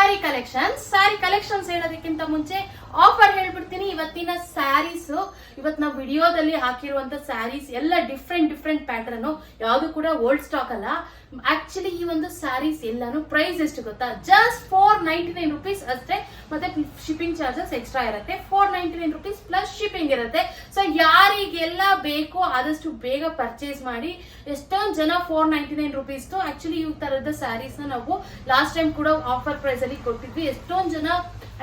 Sari collections ಹೇಳೋದಕ್ಕಿಂತ ಮುಂಚೆ offer ಹೇಳ್ಬಿಡ್ತೀನಿ. ಇವತ್ತಿನ ಸ್ಯಾರೀಸ್ ಇವತ್ತು ನಾವು ವಿಡಿಯೋದಲ್ಲಿ ಹಾಕಿರುವಂತ ಸ್ಯಾರೀಸ್ ಎಲ್ಲ ಡಿಫ್ರೆಂಟ್ ಪ್ಯಾಟರ್ನ್, ಯಾವುದು ಕೂಡ ಓಲ್ಡ್ ಸ್ಟಾಕ್ ಅಲ್ಲ. ಆಕ್ಚುಲಿ ಈ ಒಂದು ಸ್ಯಾರೀಸ್ ಎಲ್ಲಾನು ಪ್ರೈಸ್ ಎಷ್ಟು ಗೊತ್ತಾ? ಜಸ್ಟ್ 499 rupees ಅಷ್ಟೇ. ಮತ್ತೆ ಶಿಪ್ಪಿಂಗ್ ಚಾರ್ಜಸ್ ಎಕ್ಸ್ಟ್ರಾ ಇರುತ್ತೆ. 499 rupees ಪ್ಲಸ್ ಶಿಪ್ಪಿಂಗ್ ಇರುತ್ತೆ. ಸೊ ಯಾರಿಗೆಲ್ಲ ಬೇಕೋ ಆದಷ್ಟು ಬೇಗ ಪರ್ಚೇಸ್ ಮಾಡಿ. ಎಷ್ಟೊಂದು ಜನ 499 rupees ಆಕ್ಚುಲಿ ಈ ತರದ ಸ್ಯಾರೀಸ್ ನ ನಾವು ಲಾಸ್ಟ್ ಟೈಮ್ ಕೂಡ ಆಫರ್ ಪ್ರೈಸ್ ಅಲ್ಲಿ ಕೊಟ್ಟಿದ್ವಿ. ಎಷ್ಟೊಂದು ಜನ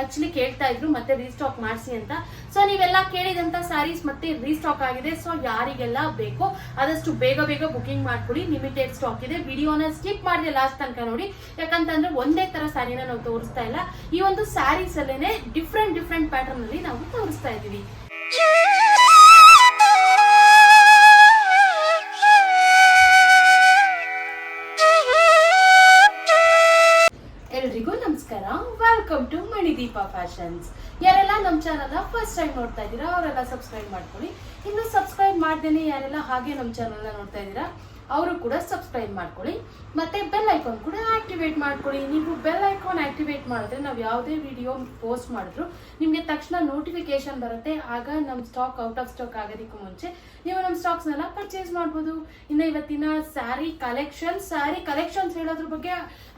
ಆಕ್ಚುಲಿ ಕೇಳ್ತಾ ಇದ್ರು ಮತ್ತೆ ರೀಸ್ಟಾಕ್ ಮಾಡಿಸಿ ಅಂತ. ಸೊ ನೀವೆಲ್ಲ ಕೇಳಿದಂತ ಸ್ಯಾರೀಸ್ ಮತ್ತೆ ರೀಸ್ಟಾಕ್ ಆಗಿದೆ. ಸೊ ಯಾರಿಗೆಲ್ಲ ಬೇಕೋ ಆದಷ್ಟು ಬೇಗ ಬುಕಿಂಗ್ ಮಾಡ್ಕೊಡಿ. ಲಿಮಿಟೆಡ್ ಸ್ಟಾಕ್ ಇದೆ. ವಿಡಿಯೋನ ಸ್ಕಿಪ್ ಮಾಡಿದೆ ಲಾಸ್ಟ್ ತನಕ ನೋಡಿ. ಯಾಕಂತಂದ್ರೆ ಒಂದೇ ತರ ಸ್ಯಾರಿನ ನಾವು ತೋರಿಸ್ತಾ ಇಲ್ಲ. ಈ ಒಂದು ಸ್ಯಾರೀಸ್ ಅಲ್ಲೇನೆ ಡಿಫ್ರೆಂಟ್ ಪ್ಯಾಟರ್ನ್ ಅಲ್ಲಿ ನಾವು ತೋರಿಸ್ತಾ ಇದೀವಿ. ಎಲ್ರಿಗೂ ನಮಸ್ಕಾರ, ವೆಲ್ಕಮ್ ಟು ಮಣಿದೀಪ ಫ್ಯಾಷನ್ಸ್. ಯಾರೆಲ್ಲ ನಮ್ಮ ಚಾನಲ್ ಫಸ್ಟ್ ಟೈಮ್ ನೋಡ್ತಾ ಇದ್ದೀರಾ ಅವರೆಲ್ಲ ಸಬ್ಸ್ಕ್ರೈಬ್ ಮಾಡ್ಕೊಳ್ಳಿ. ಇನ್ನು ಸಬ್ಸ್ಕ್ರೈಬ್ ಮಾಡ್ದೇನೆ ಯಾರೆಲ್ಲ ಹಾಗೆ ನಮ್ಮ ಚಾನಲ್ ನೋಡ್ತಾ ಇದ್ದೀರಾ ಅವರು ಕೂಡ ಸಬ್ಸ್ಕ್ರೈಬ್ ಮಾಡ್ಕೊಳ್ಳಿ. ಮತ್ತೆ ಬೆಲ್ ಐಕಾನ್ ಕೂಡ ಆಕ್ಟಿವೇಟ್ ಮಾಡ್ಕೊಳ್ಳಿ. ನೀವು ಬೆಲ್ ಐಕಾನ್ ಆಕ್ಟಿವೇಟ್ ಮಾಡಿದ್ರೆ ನಾವು ಯಾವುದೇ ವಿಡಿಯೋ ಪೋಸ್ಟ್ ಮಾಡಿದ್ರು ನಿಮಗೆ ತಕ್ಷಣ ನೋಟಿಫಿಕೇಶನ್ ಬರುತ್ತೆ. ಆಗ ನಮ್ಮ ಸ್ಟಾಕ್ ಔಟ್ ಆಫ್ ಸ್ಟಾಕ್ ಆಗೋದಕ್ಕೂ ಮುಂಚೆ ನೀವು ನಮ್ಮ ಸ್ಟಾಕ್ಸ್ನೆಲ್ಲ ಪರ್ಚೇಸ್ ಮಾಡ್ಬೋದು. ಇನ್ನು ಇವತ್ತಿನ ಸ್ಯಾರಿ ಕಲೆಕ್ಷನ್ಸ್ ಹೇಳೋದ್ರ ಬಗ್ಗೆ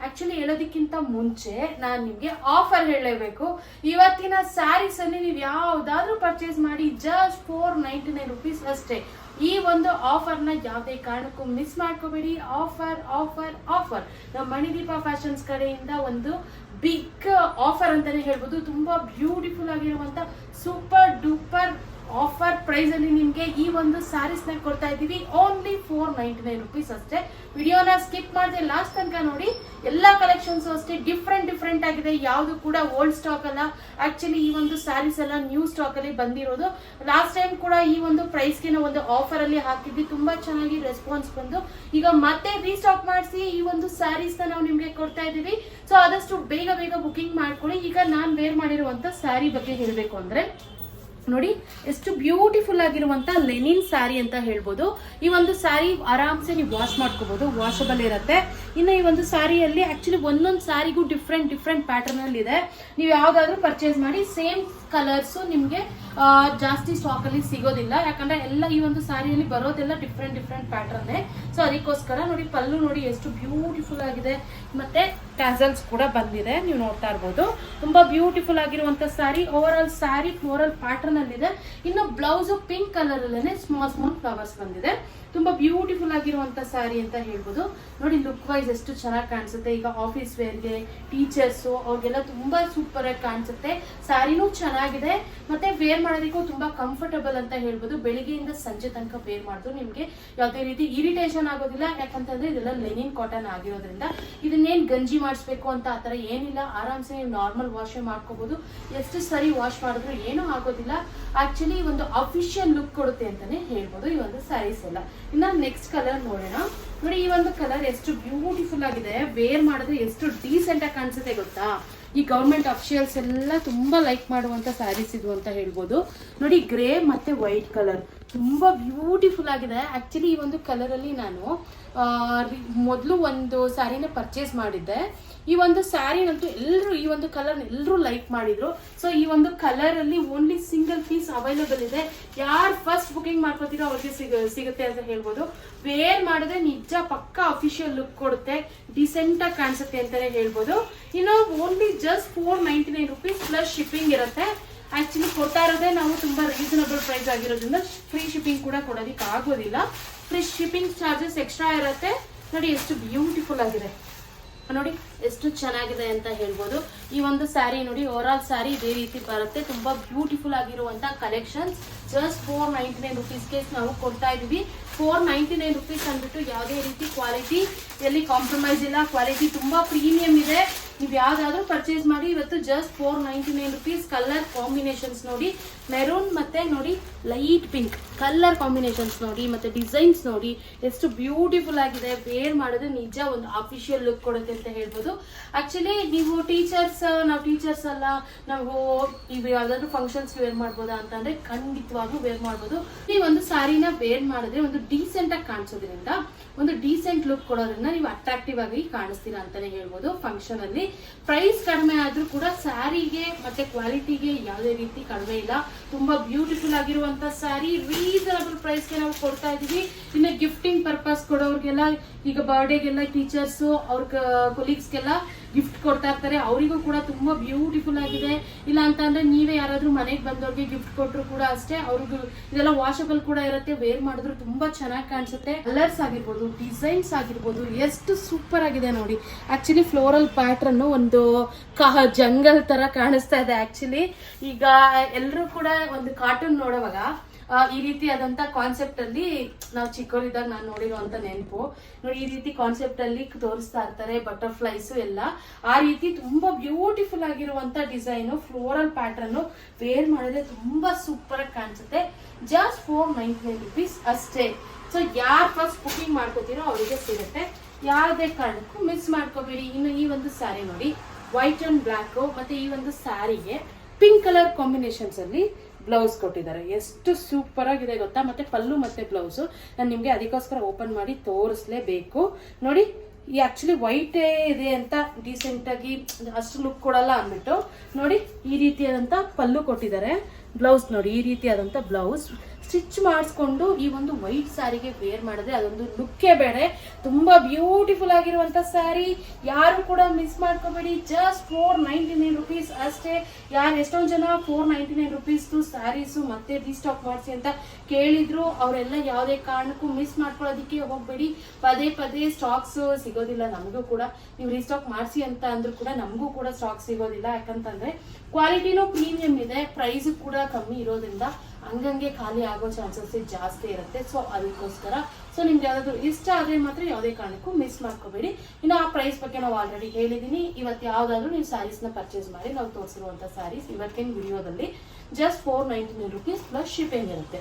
ಆಕ್ಚುಲಿ ಹೇಳೋದಕ್ಕಿಂತ ಮುಂಚೆ ನಾನು ನಿಮಗೆ ಆಫರ್ ಹೇಳಲೇಬೇಕು. ಇವತ್ತಿನ ಸ್ಯಾರೀಸ್ ಅಲ್ಲಿ ನೀವು ಯಾವ್ದಾದ್ರು ಪರ್ಚೇಸ್ ಮಾಡಿ ಜಸ್ಟ್ 499 rupees ಅಷ್ಟೇ. ಈ ಒಂದು ಆಫರ್ ನ ಯಾವುದೇ ಕಾರಣಕ್ಕೂ ಮಿಸ್ ಮಾಡ್ಕೋಬೇಡಿ. ಆಫರ್ ನಮ್ಮ ಮಣಿದೀಪ ಫ್ಯಾಷನ್ಸ್ ಕಡೆಯಿಂದ ಒಂದು ಬಿಗ್ ಆಫರ್ ಅಂತಾನೆ ಹೇಳ್ಬೋದು. ತುಂಬಾ ಬ್ಯೂಟಿಫುಲ್ ಆಗಿರುವಂತ ಸೂಪರ್ ಡೂಪರ್ ಆಫರ್ ಪ್ರೈಸ್ ಅಲ್ಲಿ ನಿಮ್ಗೆ ಈ ಒಂದು ಸ್ಯಾರೀಸ್ ನ ಕೊಡ್ತಾ ಇದೀವಿ. ಓನ್ಲಿ 499 rupees ಅಷ್ಟೇ. ವಿಡಿಯೋನ ಸ್ಕಿಪ್ ಮಾಡದೆ ಲಾಸ್ಟ್ ತನಕ ನೋಡಿ. ಎಲ್ಲಾ ಕಲೆಕ್ಷನ್ಸ್ ಅಷ್ಟೇ ಡಿಫ್ರೆಂಟ್ ಆಗಿದೆ. ಯಾವುದು ಕೂಡ ಓಲ್ಡ್ ಸ್ಟಾಕ್ ಅಲ್ಲ. ಆಕ್ಚುಲಿ ಈ ಒಂದು ಸ್ಯಾರೀಸ್ ಎಲ್ಲ ನ್ಯೂ ಸ್ಟಾಕ್ ಅಲ್ಲಿ ಬಂದಿರೋದು. ಲಾಸ್ಟ್ ಟೈಮ್ ಕೂಡ ಈ ಒಂದು ಪ್ರೈಸ್ ಗೆ ಒಂದು ಆಫರ್ ಅಲ್ಲಿ ಹಾಕಿದ್ವಿ. ತುಂಬಾ ಚೆನ್ನಾಗಿ ರೆಸ್ಪಾನ್ಸ್ ಬಂದು ಈಗ ಮತ್ತೆ ರೀಸ್ಟಾಕ್ ಮಾಡಿಸಿ ಈ ಒಂದು ಸ್ಯಾರೀಸ್ ನ ನಾವು ನಿಮ್ಗೆ ಕೊಡ್ತಾ ಇದೀವಿ. ಸೊ ಆದಷ್ಟು ಬೇಗ ಬುಕಿಂಗ್ ಮಾಡ್ಕೊಳ್ಳಿ. ಈಗ ನಾನ್ ವೇರ್ ಮಾಡಿರುವಂತ ಸ್ಯಾರಿ ಬಗ್ಗೆ ಹೇಳ್ಬೇಕು ಅಂದ್ರೆ ನೋಡಿ, ಎಷ್ಟು ಬ್ಯೂಟಿಫುಲ್ ಆಗಿರುವಂತ ಲೆನಿನ್ ಸ್ಯಾರಿ ಅಂತ ಹೇಳ್ಬೋದು. ಈ ಒಂದು ಸ್ಯಾರಿ ಆರಾಮ್ಸೆ ನೀವು ವಾಶ್ ಮಾಡ್ಕೋಬಹುದು, ವಾಷಬಲ್ ಇರುತ್ತೆ. ಇನ್ನು ಈ ಒಂದು ಸ್ಯಾರಿಯಲ್ಲಿ ಆಕ್ಚುಲಿ ಒಂದೊಂದು ಸ್ಯಾರಿಗೂ ಡಿಫ್ರೆಂಟ್ ಪ್ಯಾಟರ್ನ್ ಅಲ್ಲಿ ಇದೆ. ನೀವು ಯಾವ್ದಾದ್ರು ಪರ್ಚೇಸ್ ಮಾಡಿ. ಸೇಮ್ ಕಲರ್ಸ್ ನಿಮ್ಗೆ ಜಾಸ್ತಿ ಸ್ಟಾಕ್ ಅಲ್ಲಿ ಸಿಗೋದಿಲ್ಲ. ಯಾಕಂದ್ರೆ ಎಲ್ಲ ಈ ಒಂದು ಸ್ಯಾರಿಯಲ್ಲಿ ಬರೋದೆಲ್ಲ ಡಿಫ್ರೆಂಟ್ ಪ್ಯಾಟರ್ನ್. ಸೊ ಅದಕ್ಕೋಸ್ಕರ ನೋಡಿ, ಪಲ್ಲು ನೋಡಿ ಎಷ್ಟು ಬ್ಯೂಟಿಫುಲ್ ಆಗಿದೆ. ಮತ್ತೆ ಟ್ಯಾಸಲ್ಸ್ ಕೂಡ ಬಂದಿದೆ, ನೀವು ನೋಡ್ತಾ ಇರ್ಬೋದು. ತುಂಬಾ ಬ್ಯೂಟಿಫುಲ್ ಆಗಿರುವಂತ sari. Over all sari floral pattern ಅಲ್ಲಿ ಇದೆ. ಇನ್ನು ಬ್ಲೌಸ್ ಪಿಂಕ್ ಕಲರ್ ಅಲ್ಲೇನೆ ಸ್ಮಾಲ್ ಫ್ಲವರ್ಸ್ ಬಂದಿದೆ. ತುಂಬಾ ಬ್ಯೂಟಿಫುಲ್ ಆಗಿರುವಂತ ಸ್ಯಾರಿ ಅಂತ ಹೇಳ್ಬೋದು. ನೋಡಿ ಲುಕ್ ವೈಸ್ ಎಷ್ಟು ಚೆನ್ನಾಗಿ ಕಾಣಿಸುತ್ತೆ. ಈಗ ಆಫೀಸ್ ವೇರ್ಗೆ, ಟೀಚರ್ಸ್ ಅವ್ರಿಗೆಲ್ಲ ತುಂಬಾ ಸೂಪರ್ ಆಗಿ ಕಾಣಿಸುತ್ತೆ. ಸ್ಯಾರಿನೂ ಚೆನ್ನಾಗಿದೆ. ಮತ್ತೆ ವೇರ್ ಮಾಡೋದಕ್ಕೂ ತುಂಬಾ ಕಂಫರ್ಟಬಲ್ ಅಂತ ಹೇಳ್ಬೋದು. ಬೆಳಿಗ್ಗೆಯಿಂದ ಸಂಜೆ ತನಕ ವೇರ್ ಮಾಡಿದ್ರು ನಿಮ್ಗೆ ಯಾವುದೇ ರೀತಿ ಇರಿಟೇಷನ್ ಆಗೋದಿಲ್ಲ. ಯಾಕಂತಂದ್ರೆ ಇದೆಲ್ಲ ಲೆನಿನ್ ಕಾಟನ್ ಆಗಿರೋದ್ರಿಂದ ಇದನ್ನೇನ್ ಗಂಜಿ ಮಾಡಿಸ್ಬೇಕು ಅಂತ ಆತರ ಏನಿಲ್ಲ. ಆರಾಮ್ಸೆ ನೀವು ನಾರ್ಮಲ್ ವಾಶ್ ಮಾಡ್ಕೋಬಹುದು. ಎಷ್ಟು ಸರಿ ವಾಶ್ ಮಾಡಿದ್ರು ಏನೂ ಆಗೋದಿಲ್ಲ. ಆಕ್ಚುಲಿ ಒಂದು ಅಫಿಷಿಯಲ್ ಲುಕ್ ಕೊಡುತ್ತೆ ಅಂತಾನೆ ಹೇಳ್ಬೋದು ಈ ಒಂದು ಸ್ಯಾರೀಸ್ ಎಲ್ಲ. ಇನ್ನ ನೆಕ್ಸ್ಟ್ ಕಲರ್ ನೋಡೋಣ. ನೋಡಿ, ಈ ಒಂದು ಕಲರ್ ಎಷ್ಟು ಬ್ಯೂಟಿಫುಲ್ ಆಗಿದೆ. ವೇರ್ ಮಾಡಿದ್ರೆ ಎಷ್ಟು ಡೀಸೆಂಟ್ ಆಗಿ ಕಾಣಿಸುತ್ತೆ ಗೊತ್ತಾ? ಈ ಗವರ್ಮೆಂಟ್ ಅಫಿಷಿಯಲ್ಸ್ ಎಲ್ಲ ತುಂಬಾ ಲೈಕ್ ಮಾಡುವಂತ ಸ್ಯಾರೀಸ್ ಇದು ಅಂತ ಹೇಳ್ಬೋದು. ನೋಡಿ, ಗ್ರೇ ಮತ್ತೆ ವೈಟ್ ಕಲರ್ ತುಂಬಾ ಬ್ಯೂಟಿಫುಲ್ ಆಗಿದೆ. ಆಕ್ಚುಲಿ ಈ ಒಂದು ಕಲರ್ ಅಲ್ಲಿ ನಾನು ಮೊದಲು ಒಂದು ಸ್ಯಾರಿನ ಪರ್ಚೇಸ್ ಮಾಡಿದ್ದೆ. ಈ ಒಂದು ಸ್ಯಾರಿನಂತೂ ಎಲ್ಲರೂ ಈ ಒಂದು ಕಲರ್ ಎಲ್ಲರೂ ಲೈಕ್ ಮಾಡಿದ್ರು. ಸೊ ಈ ಒಂದು ಕಲರ್ ಅಲ್ಲಿ ಓನ್ಲಿ ಸಿಂಗಲ್ ಪೀಸ್ ಅವೈಲೇಬಲ್ ಇದೆ. ಯಾರು ಫಸ್ಟ್ ಬುಕಿಂಗ್ ಮಾಡ್ಕೋತೀರೋ ಅವ್ರಿಗೆ ಸಿಗುತ್ತೆ ಅಂತ ಹೇಳ್ಬೋದು. ವೇರ್ ಮಾಡಿದ್ರೆ ನಿಜ ಪಕ್ಕ ಅಫಿಷಿಯಲ್ ಲುಕ್ ಕೊಡುತ್ತೆ, ಡಿಸೆಂಟ್ ಆಗಿ ಕಾಣಿಸುತ್ತೆ ಅಂತಾನೆ ಹೇಳ್ಬೋದು. ಇನ್ನು only just 499 rupees plus shipping ಇರುತ್ತೆ. ಆಕ್ಚುಲಿ ಕೊಡ್ತಾ ಇರೋದೇ ನಾವು ತುಂಬಾ ರೀಸನಬಲ್ ಪ್ರೈಸ್ ಆಗಿರೋದ್ರಿಂದ ಫ್ರೀ ಶಿಪ್ಪಿಂಗ್ ಕೂಡ ಕೊಡೋದಕ್ಕೆ ಆಗೋದಿಲ್ಲ. ಫ್ರೀ ಶಿಪ್ಪಿಂಗ್ ಚಾರ್ಜಸ್ ಎಕ್ಸ್ಟ್ರಾ ಇರುತ್ತೆ. ನೋಡಿ ಎಷ್ಟು ಬ್ಯೂಟಿಫುಲ್ ಆಗಿದೆ. ನೋಡಿ ಎಷ್ಟು ಚೆನ್ನಾಗಿದೆ ಅಂತ ಹೇಳ್ಬೋದು. ಈ ಒಂದು ಸ್ಯಾರಿ ನೋಡಿ, ಓವರ್ ಆಲ್ ಸ್ಯಾರಿ ಇದೇ ರೀತಿ ಬರುತ್ತೆ. ತುಂಬಾ ಬ್ಯೂಟಿಫುಲ್ ಆಗಿರುವಂತ ಕಲೆಕ್ಷನ್ಸ್ ಜಸ್ಟ್ 499 rupeesಗೆ ನಾವು ಕೊಡ್ತಾ ಇದೀವಿ. 499 rupees ಅಂದ್ಬಿಟ್ಟು ಯಾವುದೇ ರೀತಿ ಕ್ವಾಲಿಟಿ ಎಲ್ಲಿ ಕಾಂಪ್ರಮೈಸ್ ಇಲ್ಲ. ಕ್ವಾಲಿಟಿ ತುಂಬಾ ಪ್ರೀಮಿಯಂ ಇದೆ. ನೀವು ಯಾವ್ದಾದ್ರು ಪರ್ಚೇಸ್ ಮಾಡಿ. ಇವತ್ತು ಜಸ್ಟ್ 499 rupees. ಕಲರ್ ಕಾಂಬಿನೇಷನ್ಸ್ ನೋಡಿ, ಮೆರೂನ್ ಮತ್ತೆ ನೋಡಿ ಲೈಟ್ ಪಿಂಕ್ ಕಲರ್ ಕಾಂಬಿನೇಷನ್ಸ್ ನೋಡಿ ಮತ್ತೆ ಡಿಸೈನ್ಸ್ ನೋಡಿ ಎಷ್ಟು ಬ್ಯೂಟಿಫುಲ್ ಆಗಿದೆ. ವೇರ್ ಮಾಡಿದ್ರೆ ನಿಜ ಒಂದು ಅಫಿಷಿಯಲ್ ಲುಕ್ ಕೊಡುತ್ತೆ ಅಂತ ಹೇಳ್ಬೋದು. ಆಕ್ಚುಲಿ ನೀವು ನಾವು ಟೀಚರ್ಸ್ ಅಲ್ಲ, ನಾವು ಇವು ಯಾವ್ದಾದ್ರು ಫಂಕ್ಷನ್ಸ್ ವೇರ್ ಮಾಡ್ಬೋದಾ ಅಂತಂದ್ರೆ ಖಂಡಿತವಾಗ್ಲೂ ವೇರ್ ಮಾಡ್ಬೋದು. ಈ ಒಂದು ಸ್ಯಾರಿನ ವೇರ್ ಮಾಡಿದ್ರೆ ಒಂದು ಡೀಸೆಂಟ್ ಆಗಿ ಕಾಣಿಸೋದ್ರಿಂದ, ಒಂದು ಡೀಸೆಂಟ್ ಲುಕ್ ಕೊಡೋದ್ರಿಂದ ನೀವು ಅಟ್ರಾಕ್ಟಿವ್ ಆಗಿ ಕಾಣಿಸ್ತೀರಾ ಅಂತಾನೆ ಹೇಳ್ಬೋದು. ಫಂಕ್ಷನ್ ಅಲ್ಲಿ ಪ್ರೈಸ್ ಕಡಿಮೆ ಆದ್ರೂ ಕೂಡ ಸ್ಯಾರಿಗೆ ಮತ್ತೆ ಕ್ವಾಲಿಟಿಗೆ ಯಾವುದೇ ರೀತಿ ಕಡಿಮೆ ಇಲ್ಲ. ತುಂಬಾ ಬ್ಯೂಟಿಫುಲ್ ಆಗಿರುವಂತ ಸ್ಯಾರಿ ರೀಸನಬಲ್ ಪ್ರೈಸ್ಗೆ ನಾವು ಕೊಡ್ತಾ ಇದೀವಿ. ಇನ್ನು ಗಿಫ್ಟಿಂಗ್ ಪರ್ಪಸ್ ಕೊಡೋರ್ಗೆಲ್ಲ, ಈಗ ಬರ್ಡೇಗೆಲ್ಲ ಟೀಚರ್ಸ್ ಅವ್ರ ಕೊಲೀಗ್ಸ್ಗೆಲ್ಲ ಗಿಫ್ಟ್ ಕೊಡ್ತಾ ಇರ್ತಾರೆ, ಅವರಿಗೂ ಕೂಡ ತುಂಬಾ ಬ್ಯೂಟಿಫುಲ್ ಆಗಿದೆ. ಇಲ್ಲ ಅಂತ ಅಂದ್ರೆ ನೀವೇ ಯಾರಾದ್ರೂ ಮನೆಗೆ ಬಂದವ್ರಿಗೆ ಗಿಫ್ಟ್ ಕೊಟ್ಟರು ಕೂಡ ಅಷ್ಟೇ, ಅವ್ರಿಗೂ ಇದೆಲ್ಲ ವಾಷಬಲ್ ಕೂಡ ಇರುತ್ತೆ. ವೇರ್ ಮಾಡಿದ್ರು ತುಂಬಾ ಚೆನ್ನಾಗಿ ಕಾಣಿಸುತ್ತೆ. ಕಲರ್ಸ್ ಆಗಿರ್ಬೋದು, ಡಿಸೈನ್ಸ್ ಆಗಿರ್ಬೋದು, ಎಷ್ಟು ಸೂಪರ್ ಆಗಿದೆ ನೋಡಿ. ಆಕ್ಚುಲಿ ಫ್ಲೋರಲ್ ಪ್ಯಾಟ್ರನ್ ಒಂದು ಜಂಗಲ್ ತರ ಕಾಣಿಸ್ತಾ ಇದೆ. ಆಕ್ಚುಲಿ ಈಗ ಎಲ್ಲರೂ ಕೂಡ ಒಂದು ಕಾರ್ಟೂನ್ ನೋಡುವಾಗ ಈ ರೀತಿ ಆದಂತ ಕಾನ್ಸೆಪ್ಟ್ ಅಲ್ಲಿ, ನಾವು ಚಿಕ್ಕವರಿದ್ದಾಗ ನಾನು ನೋಡಿರುವಂತ ನೆನಪು ನೋಡಿ, ಈ ರೀತಿ ಕಾನ್ಸೆಪ್ಟ್ ಅಲ್ಲಿ ತೋರಿಸ್ತಾ ಇರ್ತಾರೆ ಬಟರ್ಫ್ಲೈಸ್ ಎಲ್ಲ. ಆ ರೀತಿ ತುಂಬಾ ಬ್ಯೂಟಿಫುಲ್ ಆಗಿರುವಂತ ಡಿಸೈನ್ ಫ್ಲೋರಲ್ ಪ್ಯಾಟರ್ನ್ ವೇರ್ ಮಾಡಿದ್ರೆ ತುಂಬಾ ಸೂಪರ್ ಆಗಿ ಕಾಣಿಸುತ್ತೆ. ಜಸ್ಟ್ 499 rupees ಅಷ್ಟೇ. ಸೊ ಯಾರು ಫಸ್ಟ್ ಬುಕಿಂಗ್ ಮಾಡ್ಕೋತೀರೋ ಅವರಿಗೆ ಸಿಗುತ್ತೆ, ಯಾವುದೇ ಕಾರಣಕ್ಕೂ ಮಿಸ್ ಮಾಡ್ಕೋಬೇಡಿ. ಇನ್ನು ಈ ಒಂದು ಸ್ಯಾರಿ ನೋಡಿ, ವೈಟ್ ಅಂಡ್ ಬ್ಲಾಕ್ ಮತ್ತೆ ಈ ಒಂದು ಸ್ಯಾರಿಗೆ ಪಿಂಕ್ ಕಲರ್ ಕಾಂಬಿನೇಷನ್ಸ್ ಅಲ್ಲಿ ಬ್ಲೌಸ್ ಕೊಟ್ಟಿದ್ದಾರೆ. ಎಷ್ಟು ಸೂಪರ್ ಆಗಿದೆ ಗೊತ್ತಾ. ಮತ್ತೆ ಪಲ್ಲು ಮತ್ತೆ ಬ್ಲೌಸ್ ನಾನು ನಿಮ್ಗೆ ಅದಕ್ಕೋಸ್ಕರ ಓಪನ್ ಮಾಡಿ ತೋರಿಸ್ಲೇಬೇಕು ನೋಡಿ. ಈ ಆಕ್ಚುಲಿ ವೈಟೇ ಇದೆ ಅಂತ ಡೀಸೆಂಟ್ ಆಗಿ ಅಷ್ಟು ಲುಕ್ ಕೊಡಲ್ಲ ಅಂದ್ಬಿಟ್ಟು ನೋಡಿ ಈ ರೀತಿಯಾದಂತ ಪಲ್ಲು ಕೊಟ್ಟಿದ್ದಾರೆ. ಬ್ಲೌಸ್ ನೋಡಿ, ಈ ರೀತಿಯಾದಂತ ಬ್ಲೌಸ್ ಸ್ಟಿಚ್ ಮಾಡಿಸ್ಕೊಂಡು ಈ ಒಂದು ವೈಟ್ ಸ್ಯಾರಿಗೆ ವೇರ್ ಮಾಡಿದ್ರೆ ಅದೊಂದು ಲುಕ್ಕೇ ಬೇರೆ. ತುಂಬಾ ಬ್ಯೂಟಿಫುಲ್ ಆಗಿರುವಂತ ಸ್ಯಾರಿ, ಯಾರು ಕೂಡ ಮಿಸ್ ಮಾಡ್ಕೋಬೇಡಿ. ಜಸ್ಟ್ 499 rupees ಅಷ್ಟೇ. ಎಷ್ಟೊಂದು ಜನ 499 rupees ಸ್ಯಾರೀಸು ಮತ್ತೆ ರೀಸ್ಟಾಕ್ ಮಾಡಿಸಿ ಅಂತ ಕೇಳಿದ್ರು. ಅವರೆಲ್ಲ ಯಾವುದೇ ಕಾರಣಕ್ಕೂ ಮಿಸ್ ಮಾಡ್ಕೊಳ್ಳೋದಕ್ಕೆ ಹೋಗ್ಬೇಡಿ. ಪದೇ ಪದೇ ಸ್ಟಾಕ್ಸ್ ಸಿಗೋದಿಲ್ಲ ನಮಗೂ ಕೂಡ. ನೀವು ರೀಸ್ಟಾಕ್ ಮಾಡಿಸಿ ಅಂತ ಅಂದ್ರೂ ಕೂಡ ನಮಗೂ ಕೂಡ ಸ್ಟಾಕ್ ಸಿಗೋದಿಲ್ಲ. ಯಾಕಂತಂದ್ರೆ ಕ್ವಾಲಿಟಿನೂ ಪ್ರೀಮಿಯಂ ಇದೆ, ಪ್ರೈಸ್ ಕೂಡ ಕಮ್ಮಿ ಇರೋದ್ರಿಂದ ಹಂಗಂಗೆ ಖಾಲಿ ಆಗೋ ಚಾನ್ಸಸ್ ಜಾಸ್ತಿ ಇರುತ್ತೆ. ಸೊ ಅದಕ್ಕೋಸ್ಕರ ನಿಮ್ಗೆ ಯಾವ್ದಾದ್ರು ಇಷ್ಟ ಆದ್ರೆ ಮಾತ್ರ ಯಾವುದೇ ಕಾರಣಕ್ಕೂ ಮಿಸ್ ಮಾಡ್ಕೋಬೇಡಿ. ಇನ್ನು ಆ ಪ್ರೈಸ್ ಬಗ್ಗೆ ನಾವು ಆಲ್ರೆಡಿ ಹೇಳಿದೀನಿ. ಇವತ್ತು ಯಾವ್ದಾದ್ರು ನೀವು ಸ್ಯಾರೀಸ್ ನ ಪರ್ಚೇಸ್ ಮಾಡಿ ನಾವು ತೋರಿಸಿರುವಂತ ಸ್ಯಾರೀಸ್ ಇವತ್ತಿನ ವಿಡಿಯೋದಲ್ಲಿ ಜಸ್ಟ್ 499 rupees ಪ್ಲಸ್ ಶಿಪ್ಪಿಂಗ್ ಇರುತ್ತೆ.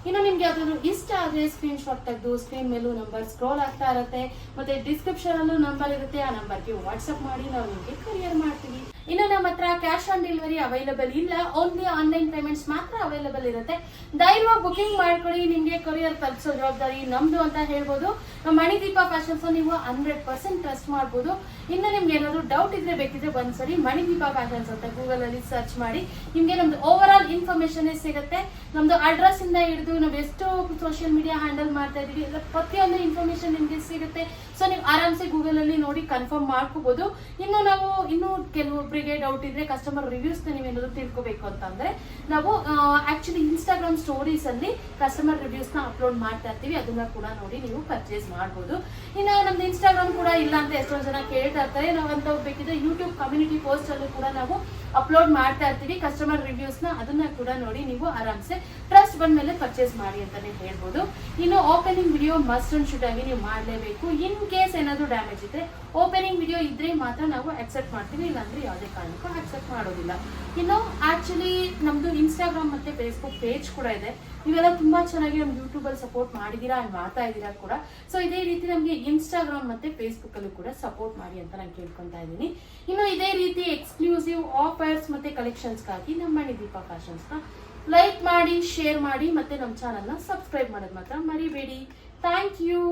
ಇನ್ನು ನಿಮ್ಗೆ ಯಾವ್ದಾದ್ರು ಇಷ್ಟ ಆದ್ರೆ ಸ್ಕ್ರೀನ್ ಶಾಟ್ ತೆಗೆದು ಸ್ಕ್ರೀನ್ ಮೇಲೂ ನಂಬರ್ ಸ್ಕ್ರೋಲ್ ಆಗ್ತಾ ಇರುತ್ತೆ, ಮತ್ತೆ ಡಿಸ್ಕ್ರಿಪ್ಷನ್ ಅಲ್ಲೂ ನಂಬರ್ ಇರುತ್ತೆ. ಆ ನಂಬರ್ಗೆ ವಾಟ್ಸ್ಆಪ್ ಮಾಡಿ ನಾವು ನಿಮ್ಗೆ ಕೊರಿಯರ್ ಮಾಡ್ತೀವಿ. ಇನ್ನು ನಮ್ಮ ಹತ್ರ ಕ್ಯಾಶ್ ಆನ್ ಡೆಲಿವರಿ ಅವೈಲಬಲ್ ಇಲ್ಲ, ಓನ್ಲಿ ಆನ್ಲೈನ್ ಪೇಮೆಂಟ್ಸ್ ಮಾತ್ರ ಅವೈಲಬಲ್ ಇರುತ್ತೆ. ಧೈರ್ಯವಾಗಿ ಬುಕಿಂಗ್ ಮಾಡ್ಕೊಳ್ಳಿ, ನಿಮ್ಗೆ ಕೊರಿಯರ್ ತಲುಪಿಸೋ ಜವಾಬ್ದಾರಿ ನಮ್ದು ಅಂತ ಹೇಳ್ಬೋದು. ನಮ್ಮ ಮಣಿದೀಪ ಫ್ಯಾಷನ್ಸ್ ನೀವು 100% ಟ್ರಸ್ಟ್ ಮಾಡ್ಬೋದು. ಇನ್ನು ನಿಮ್ಗೆ ಏನಾದ್ರು ಡೌಟ್ ಇದ್ರೆ ಬೇಕಿದ್ರೆ ಒಂದ್ಸರಿ ಮಣಿದೀಪ ಫ್ಯಾಷನ್ಸ್ ಅಂತ ಗೂಗಲ್ ಅಲ್ಲಿ ಸರ್ಚ್ ಮಾಡಿ ನಿಮ್ಗೆ ನಮ್ದು ಓವರ್ ಆಲ್ ಇನ್ಫಾರ್ಮೇಶನ್ ಸಿಗುತ್ತೆ. ನಮ್ದು ಅಡ್ರೆಸ್ ಇಂದ ಹಿಡಿದು ನಾವು ಎಷ್ಟು ಸೋಷಿಯಲ್ ಮೀಡಿಯಾ ಹ್ಯಾಂಡಲ್ ಮಾಡ್ತಾ ಇದೀವಿ ಎಲ್ಲ ಪ್ರತಿಯೊಂದು ಇನ್ಫಾರ್ಮೇಶನ್ ನಿಮ್ಗೆ ಸಿಗುತ್ತೆ. ಸೊ ನೀವು ಆರಾಮ್ಸೆ ಗೂಗಲ್ ಅಲ್ಲಿ ನೋಡಿ ಕನ್ಫರ್ಮ್ ಮಾಡ್ಕೋಬಹುದು. ಇನ್ನು ಕೆಲವೊಬ್ಬರಿಗೆ ಡೌಟ್ ಇದ್ರೆ ಕಸ್ಟಮರ್ ರಿವ್ಯೂಸ್ ನೀವೇನಾದ್ರು ತಿಳ್ಕೋಬೇಕು ಅಂತಂದ್ರೆ ನಾವು ಆಕ್ಚುಲಿ ಇನ್ಸ್ಟಾಗ್ರಾಮ್ ಸ್ಟೋರೀಸ್ ಅಲ್ಲಿ ಕಸ್ಟಮರ್ ರಿವ್ಯೂಸ್ ನ ಅಪ್ಲೋಡ್ ಮಾಡ್ತಾ ಇರ್ತೀವಿ, ಅದನ್ನ ಕೂಡ ನೋಡಿ ನೀವು ಪರ್ಚೇಸ್ ಮಾಡಬಹುದು. ಇನ್ನು ನಮ್ದು ಇನ್ಸ್ಟಾಗ್ರಾಮ್ ಕೂಡ ಇಲ್ಲ ಅಂತ ಎಷ್ಟೊಂದು ಜನ ಕೇಳ್ತಾ ಇರ್ತಾರೆ. ನಾವಂತ ಬೇಕಿದ್ರೆ ಯೂಟ್ಯೂಬ್ ಕಮ್ಯುನಿಟಿ ಪೋಸ್ಟ್ ಅಲ್ಲೂ ಕೂಡ ನಾವು ಅಪ್ಲೋಡ್ ಮಾಡ್ತಾ ಇರ್ತೀವಿ ಕಸ್ಟಮರ್ ರಿವ್ಯೂಸ್ ನ, ಅದನ್ನ ಕೂಡ ನೋಡಿ ನೀವು ಆರಾಮ್ಸೆ ಟ್ರಸ್ಟ್ ಬಂದ್ಮೇಲೆ ಪರ್ಚೇಸ್ ಮಾಡಿ ಅಂತಾನೆ ಹೇಳ್ಬೋದು. ಇನ್ನು opening video must and should ಆಗಿ ನೀವು ಮಾಡಲೇಬೇಕು. ಇನ್ ಕೇಸ್ ಏನಾದ್ರು ಡ್ಯಾಮೇಜ್ ಇದ್ರೆ ಓಪನಿಂಗ್ ವಿಡಿಯೋ ಇದ್ರೆ ಮಾತ್ರ ನಾವು ಅಕ್ಸೆಪ್ಟ್ ಮಾಡ್ತೀವಿ, ಇಲ್ಲಾಂದ್ರೆ ಯಾವುದೇ ಕಾರಣಕ್ಕೂ ಅಕ್ಸೆಪ್ಟ್ ಮಾಡೋದಿಲ್ಲ. ಇನ್ನು ಆಕ್ಚುಲಿ ನಮ್ದು ಇನ್ಸ್ಟಾಗ್ರಾಮ್ ಮತ್ತೆ ಫೇಸ್ಬುಕ್ ಪೇಜ್ ಕೂಡ ಇದೆ. ನೀವೆಲ್ಲ ತುಂಬಾ ಚೆನ್ನಾಗಿ ನಮ್ಗೆ ಯೂಟ್ಯೂಬ್ ಅಲ್ಲಿ ಸಪೋರ್ಟ್ ಮಾಡಿದೀರಾ ಅಂಡ್ ಮಾಡ್ತಾ ಇದ್ದೀರಾ ಕೂಡ. ಸೊ ಇದೇ ರೀತಿ ನಮ್ಗೆ ಇನ್ಸ್ಟಾಗ್ರಾಮ್ ಮತ್ತೆ ಫೇಸ್ಬುಕ್ ಅಲ್ಲೂ ಕೂಡ ಸಪೋರ್ಟ್ ಮಾಡಿ ಅಂತ ನಾನು ಕೇಳ್ಕೊಂತಾ ಇದ್ದೀನಿ. ಇನ್ನು ಇದೇ ರೀತಿ ಎಕ್ಸ್ಕ್ಲೂಸಿವ್ ಆಫರ್ಸ್ ಮತ್ತೆ ಕಲೆಕ್ಷನ್ಸ್ ಗಾಗಿ ನಮ್ಮ ಮಣಿದೀಪ ಫ್ಯಾಷನ್ಸ್ ನ ಲೈಕ್ ಮಾಡಿ, ಶೇರ್ ಮಾಡಿ, ಮತ್ತೆ ನಮ್ಮ ಚಾನಲ್ ನ ಸಬ್ಸ್ಕ್ರೈಬ್ ಮಾಡೋದು ಮಾತ್ರ ಮರಿಬೇಡಿ. Thank you.